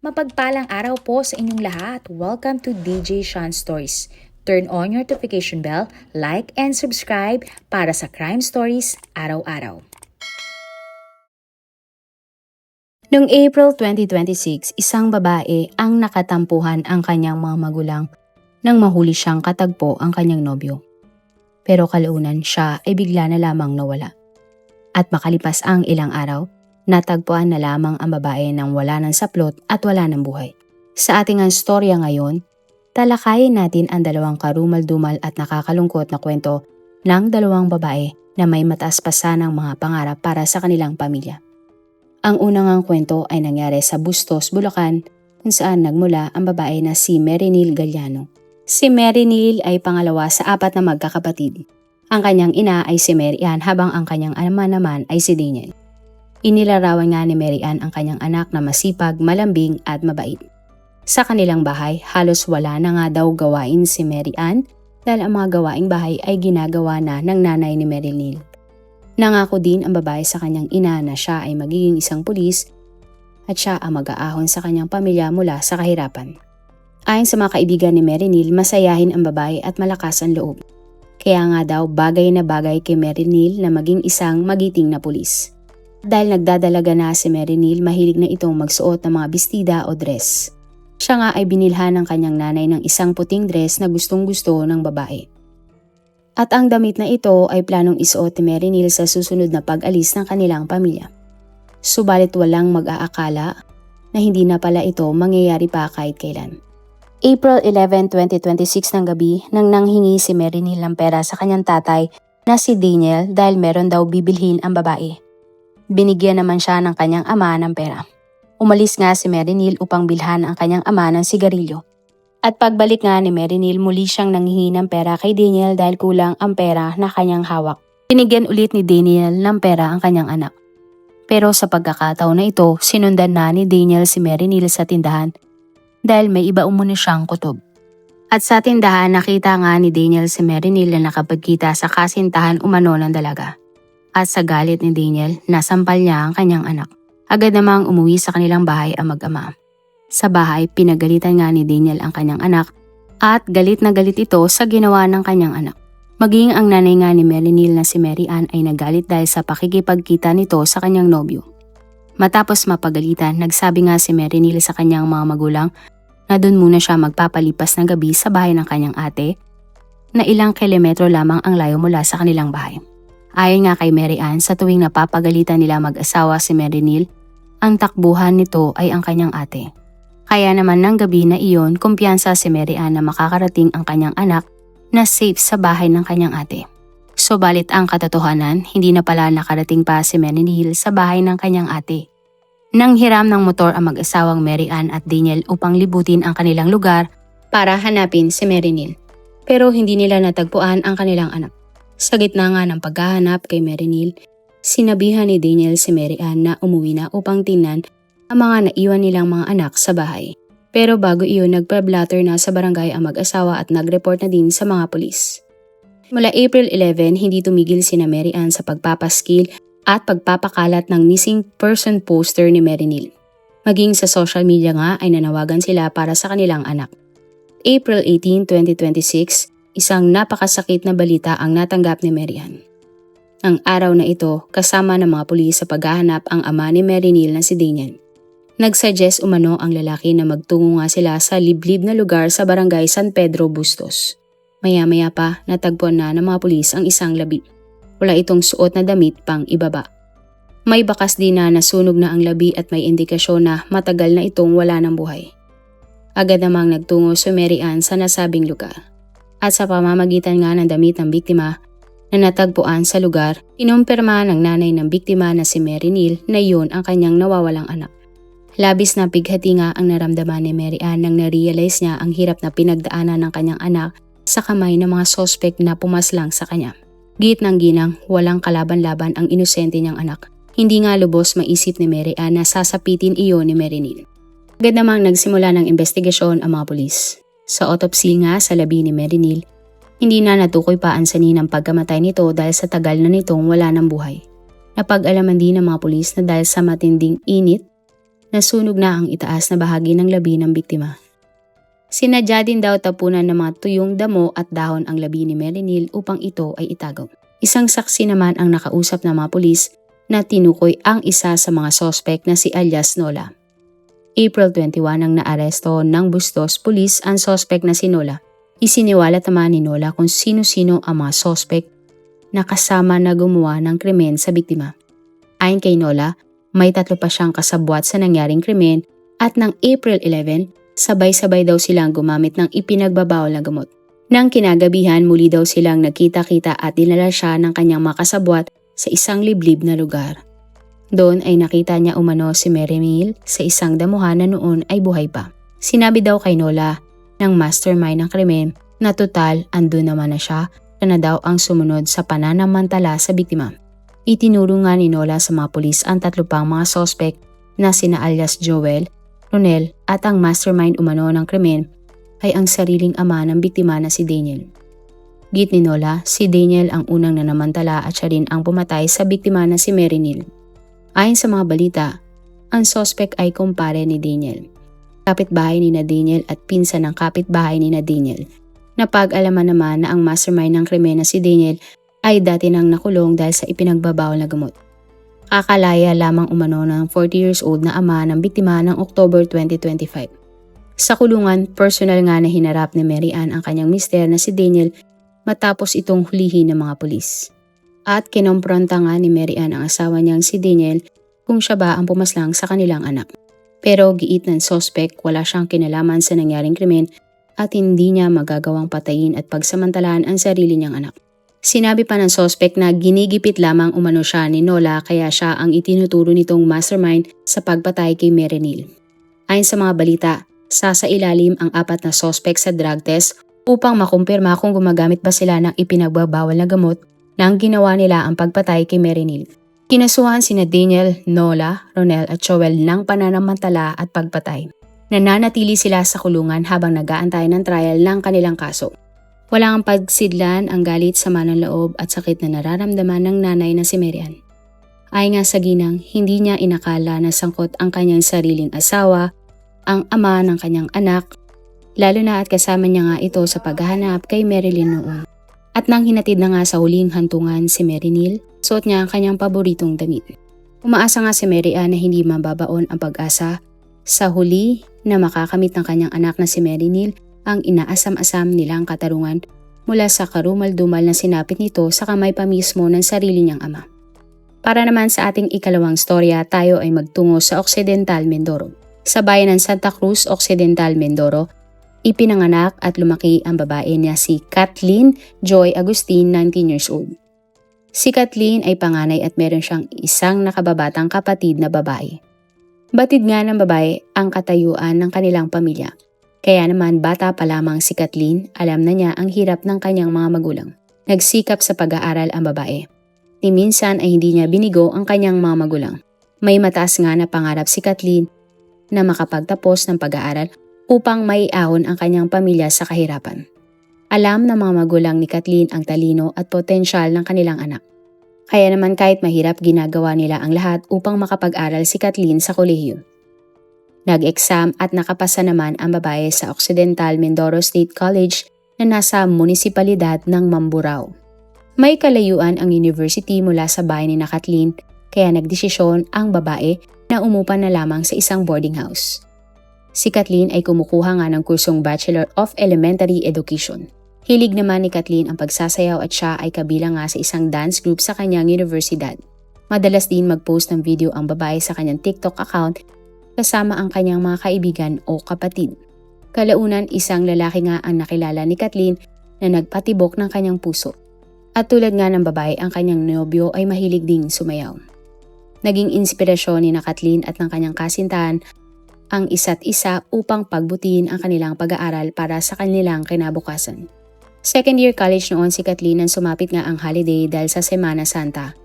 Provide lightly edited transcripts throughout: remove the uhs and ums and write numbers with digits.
Mapagpalang araw po sa inyong lahat. Welcome to DJ Sean Stories. Turn on your notification bell, like and subscribe para sa crime stories araw-araw. Noong April 2026, isang babae ang nakatampuhan ang kanyang mga magulang nang mahuli siyang katagpo ang kanyang nobyo. Pero kalaunan siya ay bigla na lamang nawala. At makalipas ang ilang araw, natagpuan na lamang ang babae nang wala ng saplot at wala ng buhay. Sa ating storya ngayon, talakayin natin ang dalawang karumal-dumal at nakakalungkot na kwento ng dalawang babae na may mataas pa sanang mga pangarap para sa kanilang pamilya. Ang unang ang kwento ay nangyari sa Bustos, Bulacan, kung saan nagmula ang babae na si Marinil Galliano. Si Marinil ay pangalawa sa apat na magkakapatid. Ang kanyang ina ay si Mary Ann habang ang kanyang ama naman ay si Daniel. Inilarawan nga ni Mary Ann ang kanyang anak na masipag, malambing at mabait. Sa kanilang bahay, halos wala na nga daw gawain si Mary Ann dahil ang mga gawaing bahay ay ginagawa na ng nanay ni Marinil. Nangako din ang babae sa kanyang ina na siya ay magiging isang pulis at siya ang mag-aahon sa kanyang pamilya mula sa kahirapan. Ayon sa mga kaibigan ni Marinil, masayahin ang babae at malakas ang loob. Kaya nga daw bagay na bagay kay Marinil na maging isang magiting na pulis. Dahil nagdadalaga na si Marinil, mahilig na itong magsuot ng mga bestida o dress. Siya nga ay binilhan ng kanyang nanay ng isang puting dress na gustong-gusto ng babae. At ang damit na ito ay planong isuot ni Marinil sa susunod na pag-alis ng kanilang pamilya. Subalit walang mag-aakala na hindi na pala ito mangyayari pa kahit kailan. April 11, 2026 ng gabi nang nanghingi si Marinil ng pera sa kanyang tatay na si Daniel dahil meron daw bibilhin ang babae. Binigyan naman siya ng kanyang ama ng pera. Umalis nga si Marinil upang bilhan ang kanyang ama ng sigarilyo. At pagbalik nga ni Marinil, muli siyang nanghihingi ng pera kay Daniel dahil kulang ang pera na kanyang hawak. Binigyan ulit ni Daniel ng pera ang kanyang anak. Pero sa pagkakataon na ito, sinundan na ni Daniel si Marinil sa tindahan dahil may iba umano siyang kutob. At sa tindahan, nakita nga ni Daniel si Marinil na nakapagkita sa kasintahan umano ng dalaga. At sa galit ni Daniel, nasampal niya ang kanyang anak. Agad namang umuwi sa kanilang bahay ang mag-ama. Sa bahay, pinagalitan nga ni Daniel ang kanyang anak at galit na galit ito sa ginawa ng kanyang anak. Maging ang nanay nga ni Marinil na si Mary Ann ay nagalit dahil sa pakikipagkita nito sa kanyang nobyo. Matapos mapagalitan, nagsabi nga si Marinil sa kanyang mga magulang na doon muna siya magpapalipas ng gabi sa bahay ng kanyang ate na ilang kilometro lamang ang layo mula sa kanilang bahay. Ayon nga kay Mary Ann, sa tuwing napapagalitan nila mag-asawa si Marinil, ang takbuhan nito ay ang kanyang ate. Kaya naman ng gabi na iyon, kumpiyansa si Mary Ann na makakarating ang kanyang anak na safe sa bahay ng kanyang ate. Subalit ang katotohanan, hindi na pala nakarating pa si Marinil sa bahay ng kanyang ate. Nang hiram ng motor ang mag-asawang Mary Ann at Daniel upang libutin ang kanilang lugar para hanapin si Marinil. Pero hindi nila natagpuan ang kanilang anak. Sa gitna nga ng paghahanap kay Marinil, sinabihan ni Daniel si Mary Ann na umuwi na upang tingnan ang mga naiwan nilang mga anak sa bahay. Pero bago iyon, nagpa-blatter na sa barangay ang mag-asawa at nag-report na din sa mga pulis. Mula April 11, hindi tumigil sina Mary Ann sa pagpapaskil at pagpapakalat ng missing person poster ni Marinil. Maging sa social media nga ay nanawagan sila para sa kanilang anak. April 18, 2026, isang napakasakit na balita ang natanggap ni Mary Ann. Ang araw na ito, kasama ng mga pulis sa paghahanap ang ama ni Marinil na si Daniel. Nagsuggest umano ang lalaki na magtungo nga sila sa liblib na lugar sa barangay San Pedro, Bustos. Maya-maya pa, natagpuan na ng mga pulis ang isang labi. Wala itong suot na damit pang ibaba. May bakas din na nasunog na ang labi at may indikasyon na matagal na itong wala ng buhay. Agad namang nagtungo si Mary Ann sa nasabing lugar. At sa pamamagitan nga ng damit ng biktima na natagpuan sa lugar, kinumpirma ng nanay ng biktima na si Marinil na iyon ang kanyang nawawalang anak. Labis na pighati nga ang naramdaman ni Mary Ann nang na-realize niya ang hirap na pinagdaanan ng kanyang anak sa kamay ng mga sospek na pumaslang sa kanya. Git ng ginang, walang kalaban-laban ang inosente niyang anak. Hindi nga lubos maisip ni Mary Ann na sasapitin iyon ni Marinil. Agad namang nagsimula ng investigasyon ang mga pulis. Sa autopsy nga sa labi ni Marinil, hindi na natukoy pa ang sanhi ng pagkamatay nito dahil sa tagal na nitong wala ng buhay. Napag-alaman din ng mga pulis na dahil sa matinding init Nasunog na ang itaas na bahagi ng labi ng biktima. Sinadya din daw tapunan ng mga tuyong damo at dahon ang labi ni Marinil upang ito ay itago. Isang saksi naman ang nakausap ng mga pulis na tinukoy ang isa sa mga sospek na si alias Nola. April 21 nang naaresto ng Bustos Police ang sospek na si Nola. Isiniwalat naman ni Nola kung sino-sino ang mga sospek na kasama na gumawa ng krimen sa biktima. Ayon kay Nola, may 3 pa siyang kasabwat sa nangyaring krimen at ng April 11, sabay-sabay daw silang gumamit ng ipinagbabawal na gamot. Nang kinagabihan, muli daw silang nagkita-kita at dinala siya ng kanyang mga kasabwat sa isang liblib na lugar. Doon ay nakita niya umano si Marinil sa isang damuhan na noon ay buhay pa. Sinabi daw kay Nola ng mastermind ng krimen na total andun naman na siya na daw ang sumunod sa pananamantala sa biktima. Itinuro nga ni Nola sa mga pulis ang 3 pang mga sospek na sina alias Joel, Ronel at ang mastermind umano ng krimen ay ang sariling ama ng biktima na si Daniel. Git ni Nola, si Daniel ang unang nanamantala at siya rin ang pumatay sa biktima na si Marinil. Ayon sa mga balita, ang sospek ay kumpare ni Daniel. Kapitbahay ni na Daniel at pinsan ng kapitbahay ni na Daniel. Napag-alaman naman na ang mastermind ng krimen na si Daniel ay dati nang nakulong dahil sa ipinagbabawal na gamot. Kakalaya lamang umano ng 40 years old na ama ng biktima ng October 2025. Sa kulungan, personal nga na hinarap ni Mary Ann ang kanyang mister na si Daniel matapos itong hulihin ng mga pulis. At kinompronta nga ni Mary Ann ang asawa niyang si Daniel kung siya ba ang pumaslang sa kanilang anak. Pero giit ng sospek wala siyang kinalaman sa nangyaring krimen at hindi niya magagawang patayin at pagsamantalaan ang sarili niyang anak. Sinabi pa ng sospek na ginigipit lamang umano siya ni Nola kaya siya ang itinuturo nitong mastermind sa pagpatay kay Marinil. Ayon sa mga balita, sasailalim ang 4 na sospek sa drug test upang makumpirma kung gumagamit ba sila ng ipinagbabawal na gamot nang ginawa nila ang pagpatay kay Marinil. Kinasuhan sina Daniel, Nola, Ronel at Joel ng pananamantala at pagpatay. Nananatili sila sa kulungan habang nag-aantay ng trial ng kanilang kaso. Wala ang pagsidlan ang galit, sama ng loob at sakit na nararamdaman ng nanay na si Mary Ann. Ayon nga sa ginang, hindi niya inakala na sangkot ang kanyang sariling asawa, ang ama ng kanyang anak, lalo na at kasama niya nga ito sa paghahanap kay Marilyn noon. At nang hinatid na nga sa huling hantungan si Marinil, suot niya ang kanyang paboritong damit. Umaasa nga si Mary Ann na hindi mababaon ang pag-asa sa huli na makakamit ng kanyang anak na si Marinil ang inaasam-asam nilang katarungan mula sa karumal-dumal na sinapit nito sa kamay pa mismo ng sarili niyang ama. Para naman sa ating ikalawang storya, tayo ay magtungo sa Occidental Mindoro. Sa bayan ng Santa Cruz, Occidental Mindoro, ipinanganak at lumaki ang babae niya si Kathleen Joy Agustin, 19 years old. Si Kathleen ay panganay at meron siyang isang nakababatang kapatid na babae. Batid nga ng babae ang katayuan ng kanilang pamilya. Kaya naman bata pa lamang si Kathleen, alam na niya ang hirap ng kanyang mga magulang. Nagsikap sa pag-aaral ang babae. Ni minsan ay hindi niya binigo ang kanyang mga magulang. May mataas nga na pangarap si Kathleen na makapagtapos ng pag-aaral upang maiahon ang kanyang pamilya sa kahirapan. Alam ng mga magulang ni Kathleen ang talino at potensyal ng kanilang anak. Kaya naman kahit mahirap ginagawa nila ang lahat upang makapag-aral si Kathleen sa kolehiyo. Nag-exam at nakapasa naman ang babae sa Occidental Mindoro State College na nasa munisipalidad ng Mamburao. May kalayuan ang university mula sa bahay ni Kathleen kaya nagdesisyon ang babae na umupa na lamang sa isang boarding house. Si Kathleen ay kumukuha nga ng kursong Bachelor of Elementary Education. Hilig naman ni Kathleen ang pagsasayaw at siya ay kabilang nga sa isang dance group sa kanyang universidad. Madalas din mag-post ng video ang babae sa kanyang TikTok account kasama ang kanyang mga kaibigan o kapatid. Kalaunan, isang lalaki nga ang nakilala ni Kathleen na nagpatibok ng kanyang puso. At tulad nga ng babae, ang kanyang nobyo ay mahilig ding sumayaw. Naging inspirasyon ni Kathleen at ng kanyang kasintahan ang isa't isa upang pagbutihin ang kanilang pag-aaral para sa kanilang kinabukasan. Second year college noon si Kathleen nang sumapit nga ang holiday dahil sa Semana Santa.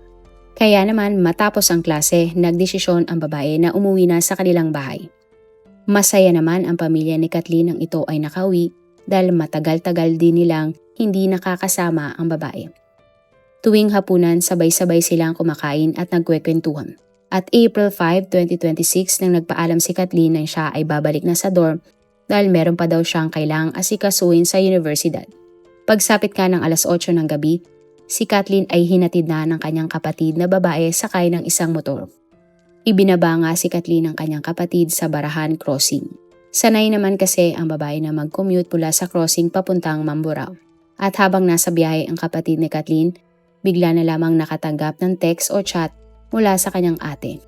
Kaya naman matapos ang klase, nagdesisyon ang babae na umuwi na sa kanilang bahay. Masaya naman ang pamilya ni Kathleen nang ito ay nakauwi dahil matagal-tagal din nilang hindi nakakasama ang babae. Tuwing hapunan, sabay-sabay silang kumakain at nagkwekwentuhan. At April 5, 2026 nang nagpaalam si Kathleen na siya ay babalik na sa dorm dahil meron pa daw siyang kailangang asikasuhin sa universidad. Pagsapit ka ng alas 8 ng gabi, si Kathleen ay hinatid na ng kanyang kapatid na babae sakay ng isang motor. Ibinaba nga si Kathleen ng kanyang kapatid sa Barahan Crossing. Sanay naman kasi ang babae na mag-commute mula sa crossing papuntang Mamburao. At habang nasa biyahe ang kapatid ni Kathleen, bigla na lamang nakatanggap ng text o chat mula sa kanyang ate.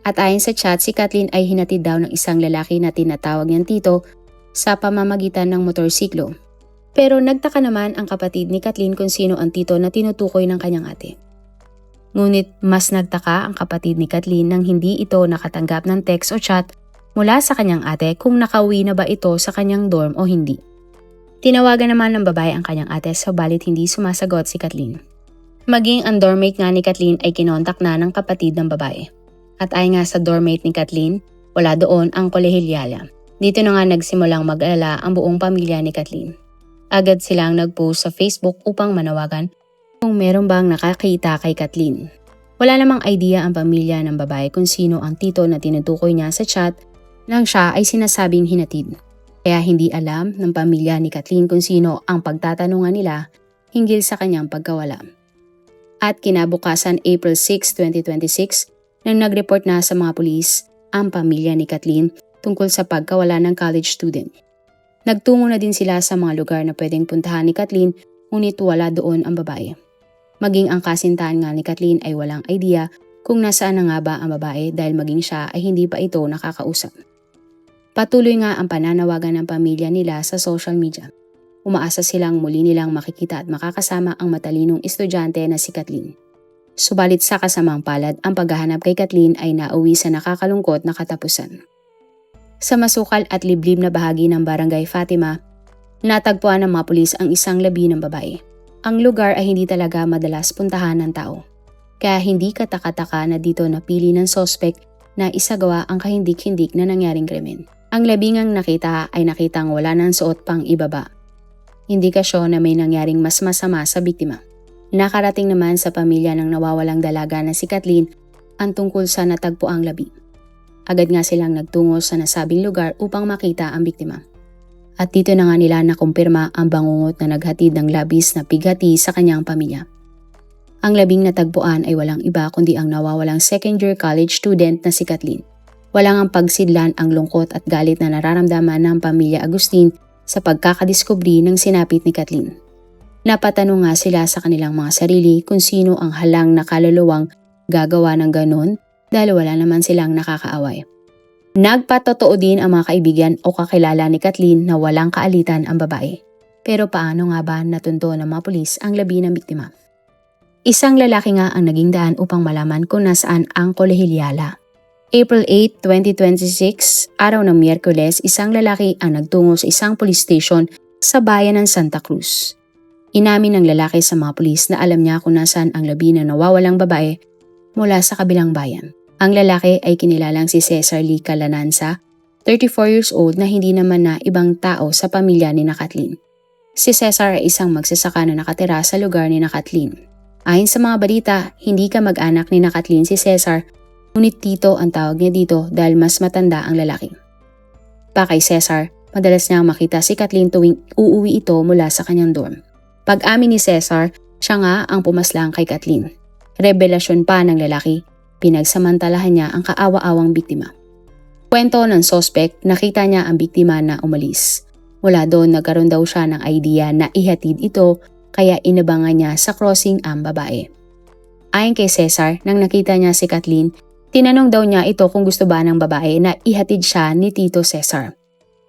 At ayon sa chat, si Kathleen ay hinatid daw ng isang lalaki na tinatawag niyang tito sa pamamagitan ng motorsiklo. Pero nagtaka naman ang kapatid ni Kathleen kung sino ang tito na tinutukoy ng kanyang ate. Ngunit mas nagtaka ang kapatid ni Kathleen nang hindi ito nakatanggap ng text o chat mula sa kanyang ate kung nakauwi na ba ito sa kanyang dorm o hindi. Tinawagan naman ng babae ang kanyang ate subalit hindi sumasagot si Kathleen. Maging ang dormmate nga ni Kathleen ay kinontak na ng kapatid ng babae. At ayon nga sa dormmate ni Kathleen, wala doon ang kolehilyala. Dito na nga nagsimulang mag-alala ang buong pamilya ni Kathleen. Agad silang nag-post sa Facebook upang manawagan kung meron bang nakakita kay Kathleen. Wala namang idea ang pamilya ng babae kung sino ang tito na tinutukoy niya sa chat nang siya ay sinasabing hinatid. Kaya hindi alam ng pamilya ni Kathleen kung sino ang pagtatanungan nila hinggil sa kanyang pagkawala. At kinabukasan April 6, 2026, nang nag-report na sa mga pulis ang pamilya ni Kathleen tungkol sa pagkawala ng college student. Nagtungo na din sila sa mga lugar na pwedeng puntahan ni Kathleen ngunit wala doon ang babae. Maging ang kasintahan nga ni Kathleen ay walang idea kung nasaan na nga ba ang babae dahil maging siya ay hindi pa ito nakakausap. Patuloy nga ang pananawagan ng pamilya nila sa social media. Umaasa silang muli nilang makikita at makakasama ang matalinong estudyante na si Kathleen. Subalit sa kasamang palad, ang paghahanap kay Kathleen ay nauwi sa nakakalungkot na katapusan. Sa masukal at liblib na bahagi ng Barangay Fatima, natagpuan ng mga pulis ang isang labi ng babae. Ang lugar ay hindi talaga madalas puntahan ng tao. Kaya hindi katakataka na dito napili ng sospek na isagawa ang kahindik-hindik na nangyaring krimen. Ang labingang nakita ay nakitang wala ng suot pang ibaba. Indikasyon na may nangyaring mas masama sa biktima. Nakarating naman sa pamilya ng nawawalang dalaga na si Kathleen ang tungkol sa natagpuang labi. Agad nga silang nagtungo sa nasabing lugar upang makita ang biktima. At dito na nga nila nakumpirma ang bangungot na naghatid ng labis na pighati sa kanyang pamilya. Ang labing natagpuan ay walang iba kundi ang nawawalang second-year college student na si Kathleen. Walang ang pagsidlan ang lungkot at galit na nararamdaman ng pamilya Agustin sa pagkakadiskubri ng sinapit ni Kathleen. Napatanong nga sila sa kanilang mga sarili kung sino ang halang na kaluluwang gagawa ng ganon dahil wala naman silang nakakaaway. Nagpatotoo din ang mga kaibigan o kakilala ni Kathleen na walang kaalitan ang babae. Pero paano nga ba natunto ng mga pulis ang labi ng biktima? Isang lalaki nga ang naging daan upang malaman kung nasaan ang kolehilyala. April 8, 2026, araw ng Miyerkules, isang lalaki ang nagtungo sa isang police station sa bayan ng Santa Cruz. Inamin ng lalaki sa mga pulis na alam niya kung nasaan ang labi na nawawalang babae mula sa kabilang bayan. Ang lalaki ay kinilalang si Cesar Lee Calananza, 34 years old na hindi naman na ibang tao sa pamilya ni Kathleen. Si Cesar ay isang magsasaka na nakatira sa lugar ni Kathleen. Ayon sa mga balita, hindi kamag-anak ni Kathleen si Cesar, ngunit tito ang tawag niya dito dahil mas matanda ang lalaki. Pa kay Cesar, madalas niyang makita si Kathleen tuwing uuwi ito mula sa kanyang dorm. Pag-amin ni Cesar, siya nga ang pumaslang kay Kathleen. Revelasyon pa ng lalaki, pinagsamantalahan niya ang kaawa-awang biktima. Kwento ng sospek, nakita niya ang biktima na umalis. Mula doon nagkaroon daw siya ng idea na ihatid ito kaya inabangan niya sa crossing ang babae. Ayon kay Cesar, nang nakita niya si Kathleen, tinanong daw niya ito kung gusto ba ng babae na ihatid siya ni Tito Cesar.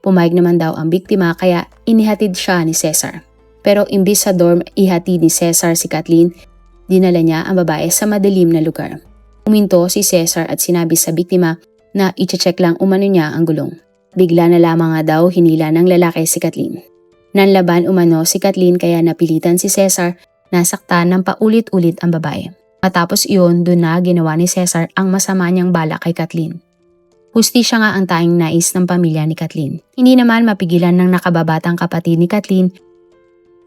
Pumayag naman daw ang biktima kaya inihatid siya ni Cesar. Pero imbis sa dorm ihatid ni Cesar si Kathleen, dinala niya ang babae sa madilim na lugar. Uminto si Cesar at sinabi sa biktima na i-check lang umano niya ang gulong. Bigla na lamang nga daw hinila ng lalaki si Kathleen. Nanlaban umano si Kathleen kaya napilitan si Cesar na saktan ng paulit-ulit ang babae. Matapos iyon, doon na ginawa ni Cesar ang masama niyang balak kay Kathleen. Hustisya nga ang tanging nais ng pamilya ni Kathleen. Hindi naman mapigilan ng nakababatang kapatid ni Kathleen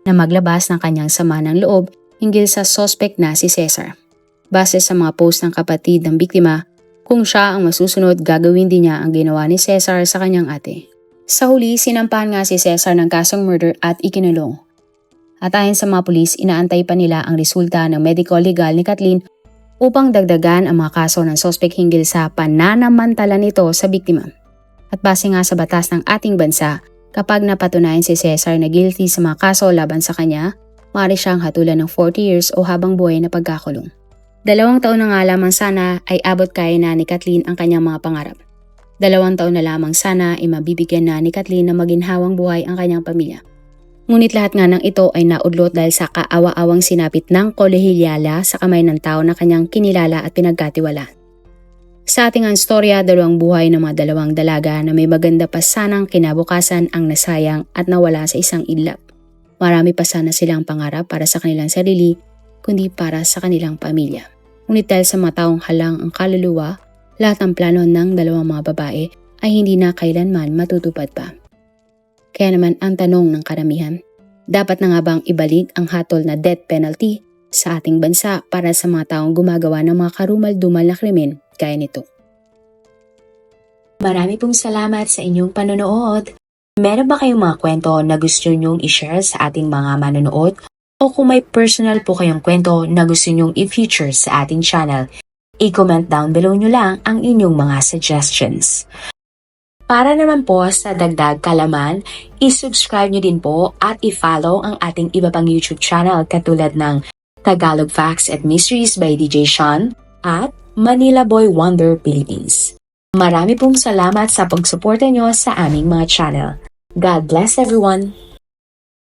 na maglabas ng kanyang sama ng loob hinggil sa suspect na si Cesar. Base sa mga post ng kapatid ng biktima, Kung siya ang masusunod, gagawin din niya ang ginawa ni Cesar sa kanyang ate. Sa huli, sinampahan nga si Cesar ng kasong murder at ikinulong. At ayon sa mga pulis, inaantay pa nila ang resulta ng medical legal ni Kathleen upang dagdagan ang mga kaso ng sospek hinggil sa pananamantala nito sa biktima. At base nga sa batas ng ating bansa, kapag napatunayan si Cesar na guilty sa mga kaso laban sa kanya, maaari siyang hatulan ng 40 years o habang buhay na pagkakulong. 2 taon na nga lamang sana ay abot kaya na ni Kathleen ang kanyang mga pangarap. 2 taon na lamang sana ay mabibigyan na ni Kathleen na maginhawang buhay ang kanyang pamilya. Ngunit lahat nga ng ito ay naudlot dahil sa kaawa-awang sinapit ng kolehilyala sa kamay ng tao na kanyang kinilala at pinagkatiwala. Sa ating istorya, 2 buhay ng mga 2 dalaga na may maganda pa sanang kinabukasan ang nasayang at nawala sa isang idlap. Marami pa sana silang pangarap para sa kanilang sarili, kundi para sa kanilang pamilya. Ngunit dahil sa mga taong halang ang kaluluwa, lahat ng plano ng 2 mga babae ay hindi na kailanman matutupad pa. Kaya naman ang tanong ng karamihan, dapat na nga bang ibalik ang hatol na death penalty sa ating bansa para sa mga taong gumagawa ng mga karumal-dumal na krimen gaya nito? Marami pong salamat sa inyong panonood. Meron ba kayong mga kwento na gusto nyong i-share sa ating mga manonood? O kung may personal po kayong kwento na gusto nyong i-feature sa ating channel, i-comment down below nyo lang ang inyong mga suggestions. Para naman po sa dagdag kalaman, i-subscribe nyo din po at i-follow ang ating iba pang YouTube channel katulad ng Tagalog Facts and Mysteries by DJ Sean at Manila Boy Wonder Philippines. Marami pong salamat sa pagsuporta nyo sa aming mga channel. God bless everyone!